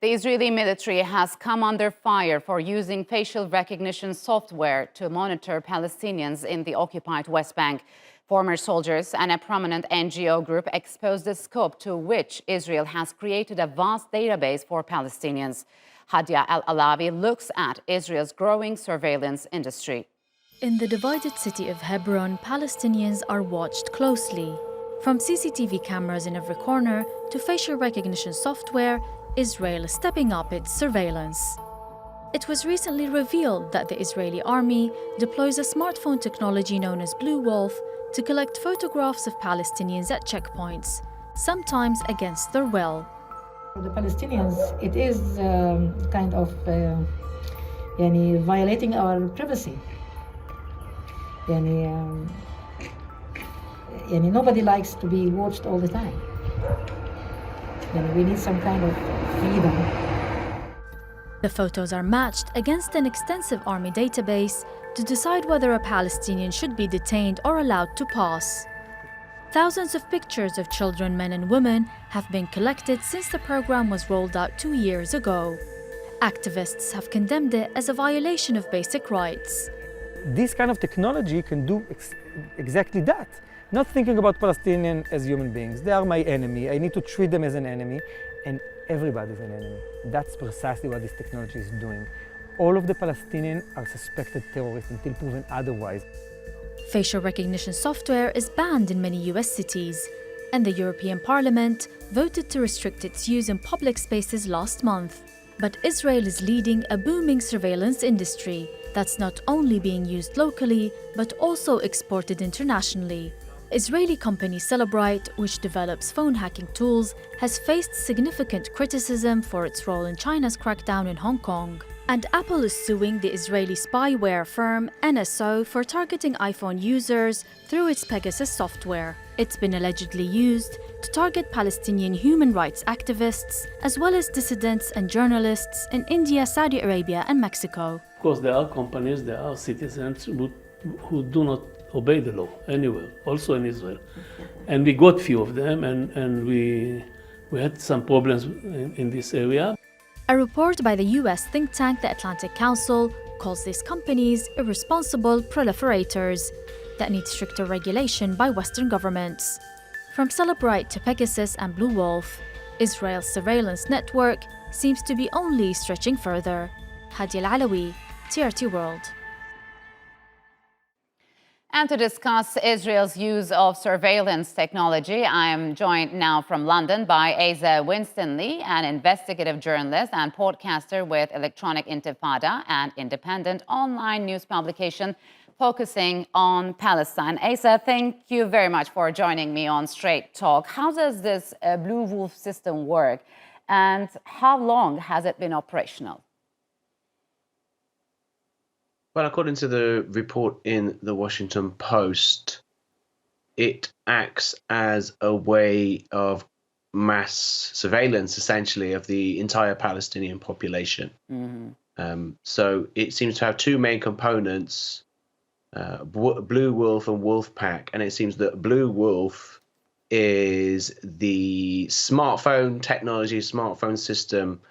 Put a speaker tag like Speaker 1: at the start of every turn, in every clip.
Speaker 1: The Israeli military has come under fire for using facial recognition software to monitor Palestinians in the occupied West Bank. Former soldiers and a prominent NGO group exposed the scope to which Israel has created a vast database for Palestinians. Hadia Al-Alawi looks at Israel's growing surveillance industry.
Speaker 2: In the divided city of Hebron, Palestinians are watched closely. From CCTV cameras in every corner to facial recognition software, Israel is stepping up its surveillance. It was recently revealed that the Israeli army deploys a smartphone technology known as Blue Wolf to collect photographs of Palestinians at checkpoints, sometimes against their will.
Speaker 3: For the Palestinians, it is kind of violating our privacy. Nobody likes to be watched all the time. We need some kind of freedom.
Speaker 2: The photos are matched against an extensive army database to decide whether a Palestinian should be detained or allowed to pass. Thousands of pictures of children, men and women have been collected since the program was rolled out 2 years ago. Activists have condemned it as a violation of basic rights.
Speaker 4: This kind of technology can do exactly that. Not thinking about Palestinians as human beings. They are my enemy. I need to treat them as an enemy, and everybody is an enemy. That's precisely what this technology is doing. All of the Palestinians are suspected terrorists until proven otherwise.
Speaker 2: Facial recognition software is banned in many US cities, and the European Parliament voted to restrict its use in public spaces last month. But Israel is leading a booming surveillance industry that's not only being used locally, but also exported internationally. Israeli company Celebrite, which develops phone hacking tools, has faced significant criticism for its role in China's crackdown in Hong Kong. And Apple is suing the Israeli spyware firm NSO for targeting iPhone users through its Pegasus software. It's been allegedly used to target Palestinian human rights activists, as well as dissidents and journalists in India, Saudi Arabia, and Mexico.
Speaker 5: Of course, there are companies, there are citizens who do not obey the law anywhere, also in Israel. And we got few of them, and we had some problems in this area.
Speaker 2: A report by the US think tank The Atlantic Council calls these companies irresponsible proliferators that need stricter regulation by Western governments. From Celebrite to Pegasus and Blue Wolf, Israel's surveillance network seems to be only stretching further. Hadia Al-Alawi, TRT World.
Speaker 1: And to discuss Israel's use of surveillance technology, I am joined now from London by Asa Winstanley, an investigative journalist and podcaster with Electronic Intifada, an independent online news publication focusing on Palestine. Asa, thank you very much for joining me on Straight Talk. How does this Blue Wolf system work, and how long has it been operational?
Speaker 6: Well, according to the report in the Washington Post, it acts as a way of mass surveillance, essentially, of the entire Palestinian population. So it seems to have two main components, Blue Wolf and Wolf Pack. And it seems that Blue Wolf is the smartphone technology, smartphone system.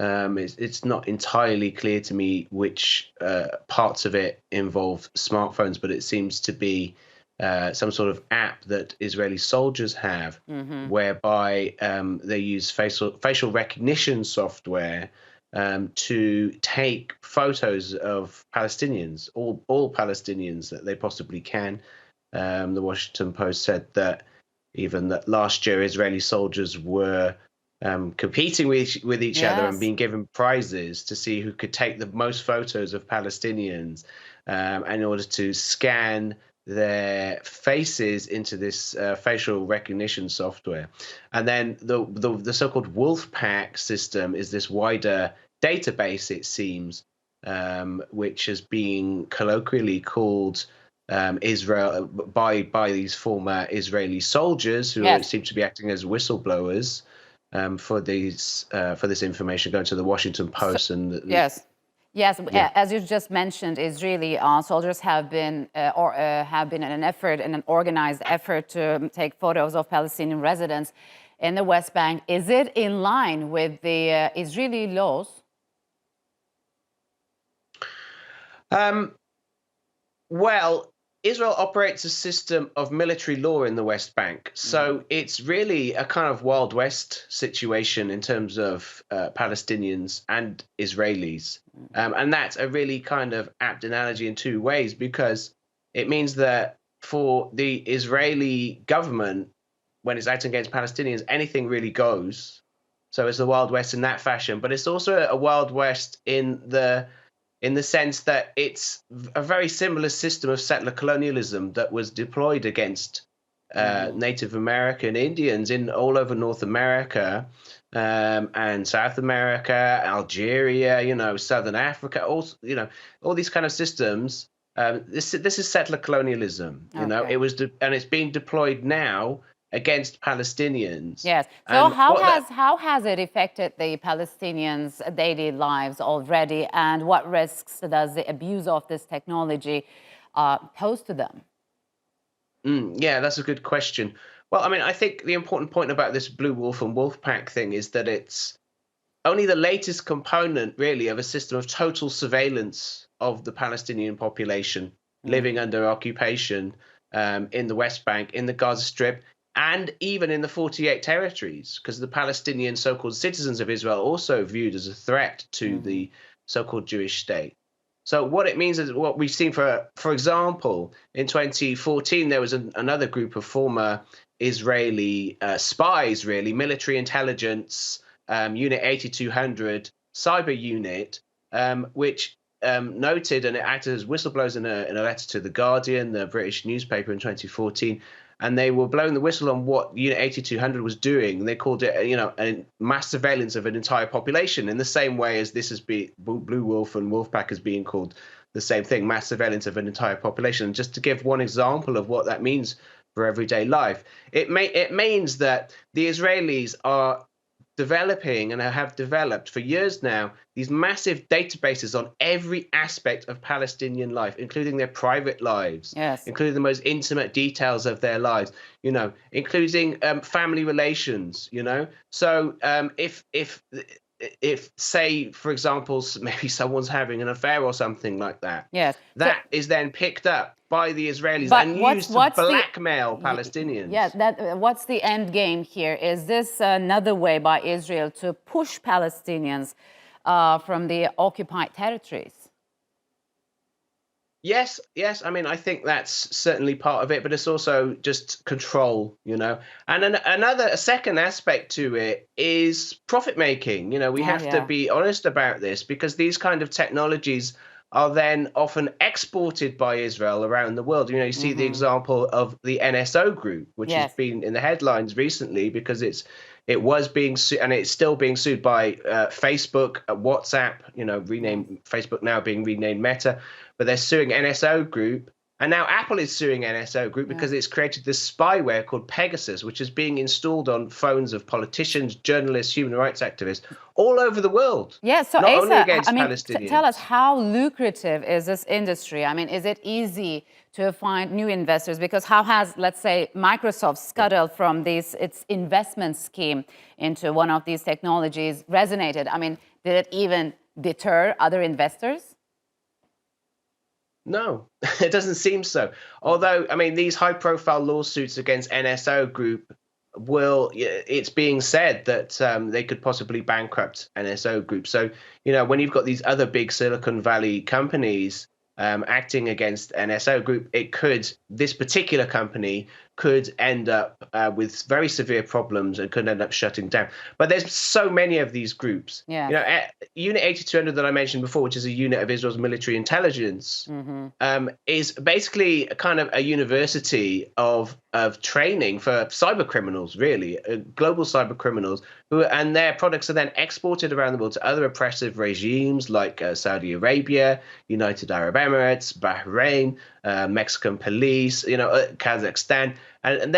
Speaker 6: It's not entirely clear to me which parts of it involve smartphones, but it seems to be some sort of app that Israeli soldiers have, whereby they use facial recognition software to take photos of Palestinians, all Palestinians that they possibly can. The Washington Post said that even that last year Israeli soldiers were competing with each other and being given prizes to see who could take the most photos of Palestinians in order to scan their faces into this facial recognition software. And then the so-called Wolf Pack system is this wider database, it seems, which is being colloquially called Israel by these former Israeli soldiers who seem to be acting as whistleblowers. For this information going to the Washington Post
Speaker 1: Yes. As you just mentioned, Israeli soldiers have been in an organized effort to take photos of Palestinian residents. in the West Bank. Is it in line with the Israeli laws?
Speaker 6: Well, Israel operates a system of military law in the West Bank. So it's really a kind of Wild West situation in terms of Palestinians and Israelis. And that's a really kind of apt analogy in two ways, because it means that for the Israeli government, when it's acting against Palestinians, anything really goes. So it's the Wild West in that fashion. But it's also a Wild West in the sense that it's a very similar system of settler colonialism that was deployed against Native American Indians in all over North America and South America, Algeria, Southern Africa, all these kind of systems. This is settler colonialism.
Speaker 1: Okay.
Speaker 6: And it's being deployed now against Palestinians.
Speaker 1: Yes. So how has it affected the Palestinians' daily lives already, and what risks does the abuse of this technology pose to them?
Speaker 6: Yeah, that's a good question. Well, I mean, I think the important point about this Blue Wolf and Wolf Pack thing is that it's only the latest component, really, of a system of total surveillance of the Palestinian population living under occupation in the West Bank, in the Gaza Strip, and even in the 48 territories, because the Palestinian so-called citizens of Israel are also viewed as a threat to the so-called Jewish state. So what it means is what we've seen, for example, in 2014, there was another group of former Israeli spies, really, military intelligence, Unit 8200, cyber unit, which noted, and it acted as whistleblowers in a letter to The Guardian, the British newspaper, in 2014. And they were blowing the whistle on what Unit 8200 was doing. They called it, a mass surveillance of an entire population, in the same way as this has been Blue Wolf and Wolfpack is being called the same thing, mass surveillance of an entire population. And just to give one example of what that means for everyday life, it means that the Israelis are developing and have developed for years now these massive databases on every aspect of Palestinian life, including their private lives, including the most intimate details of their lives, including family relations, So if say, for example, maybe someone's having an affair or something like that, that is then picked up by the Israelis and used to blackmail Palestinians.
Speaker 1: What's the end game here? Is this another way by Israel to push Palestinians from the occupied territories?
Speaker 6: Yes. I mean, I think that's certainly part of it, but it's also just control, And a second aspect to it is profit making. We have to be honest about this, because these kind of technologies are then often exported by Israel around the world. You see the example of the NSO group, which has been in the headlines recently because it was being sued, and it's still being sued by Facebook, WhatsApp, renamed Facebook, now being renamed Meta, but they're suing NSO group. And now Apple is suing NSO group because it's created this spyware called Pegasus, which is being installed on phones of politicians, journalists, human rights activists all over the world.
Speaker 1: So
Speaker 6: not
Speaker 1: Asa,
Speaker 6: only against Palestinians.
Speaker 1: Tell us, how lucrative is this industry? I mean, is it easy to find new investors? Because how has, let's say, Microsoft scuttled from its investment scheme into one of these technologies resonated? I mean, did it even deter other investors?
Speaker 6: No, it doesn't seem so. Although, I mean, these high-profile lawsuits against NSO Group it's being said that they could possibly bankrupt NSO Group. So, when you've got these other big Silicon Valley companies acting against NSO Group, this particular company could end up with very severe problems and could end up shutting down. But there's so many of these groups. Unit 8200 that I mentioned before, which is a unit of Israel's military intelligence, is basically a kind of a university of training for cyber criminals, really, global cyber criminals, and their products are then exported around the world to other oppressive regimes like Saudi Arabia, United Arab Emirates, Bahrain, Mexican police, Kazakhstan. And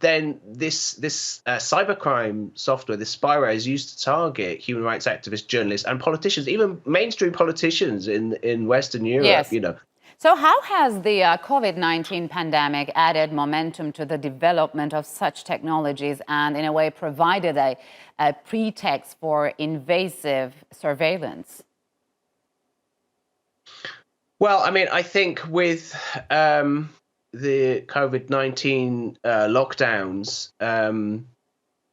Speaker 6: then this cybercrime software, this spyware, is used to target human rights activists, journalists, and politicians, even mainstream politicians in Western Europe.
Speaker 1: So how has the COVID-19 pandemic added momentum to the development of such technologies and in a way provided a pretext for invasive surveillance?
Speaker 6: Well, I mean, I think with the COVID-19 lockdowns,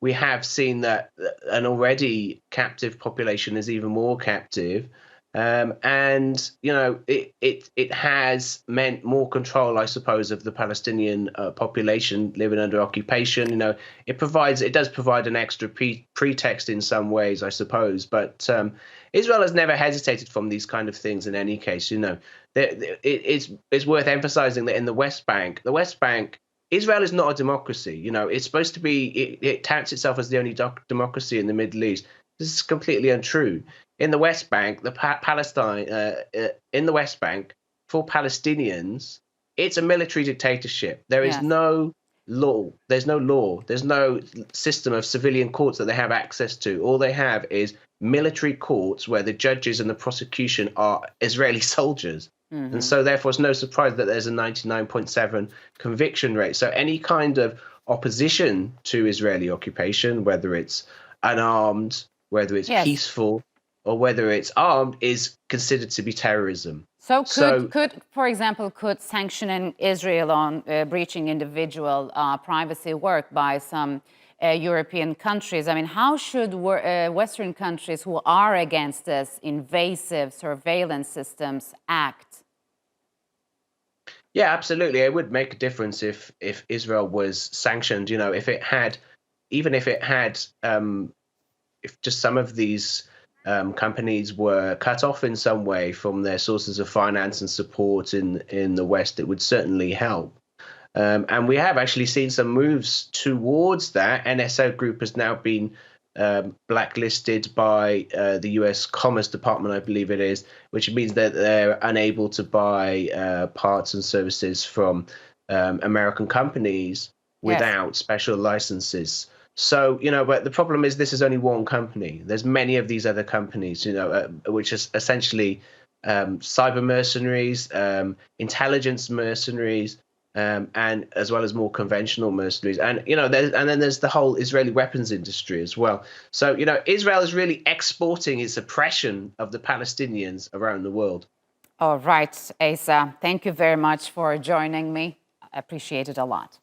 Speaker 6: we have seen that an already captive population is even more captive. And it has meant more control, I suppose, of the Palestinian population living under occupation. It does provide an extra pretext in some ways, I suppose. But Israel has never hesitated from these kind of things in any case. It's worth emphasizing that in the West Bank, Israel is not a democracy. It's supposed to be. It touts itself as the only democracy in the Middle East. This is completely untrue. In the West Bank, in the West Bank, for Palestinians, it's a military dictatorship. There is no law. There's no law. There's no system of civilian courts that they have access to. All they have is military courts where the judges and the prosecution are Israeli soldiers. Mm-hmm. And so therefore, it's no surprise that there's a 99.7 conviction rate. So any kind of opposition to Israeli occupation, whether it's unarmed, whether it's peaceful, or whether it's armed, is considered to be terrorism.
Speaker 1: So could, for example, sanctioning Israel on breaching individual privacy work by some European countries? I mean, how should Western countries who are against this invasive surveillance systems act?
Speaker 6: Yeah, absolutely. It would make a difference if Israel was sanctioned. If just some of these companies were cut off in some way from their sources of finance and support in the West, it would certainly help. And we have actually seen some moves towards that. NSO Group has now been blacklisted by the US Commerce Department, I believe it is, which means that they're unable to buy parts and services from American companies without special licenses. So, but the problem is this is only one company. There's many of these other companies, which is essentially cyber mercenaries, intelligence mercenaries, and as well as more conventional mercenaries. And, then there's the whole Israeli weapons industry as well. So, Israel is really exporting its oppression of the Palestinians around the world.
Speaker 1: All right, Asa, thank you very much for joining me. I appreciate it a lot.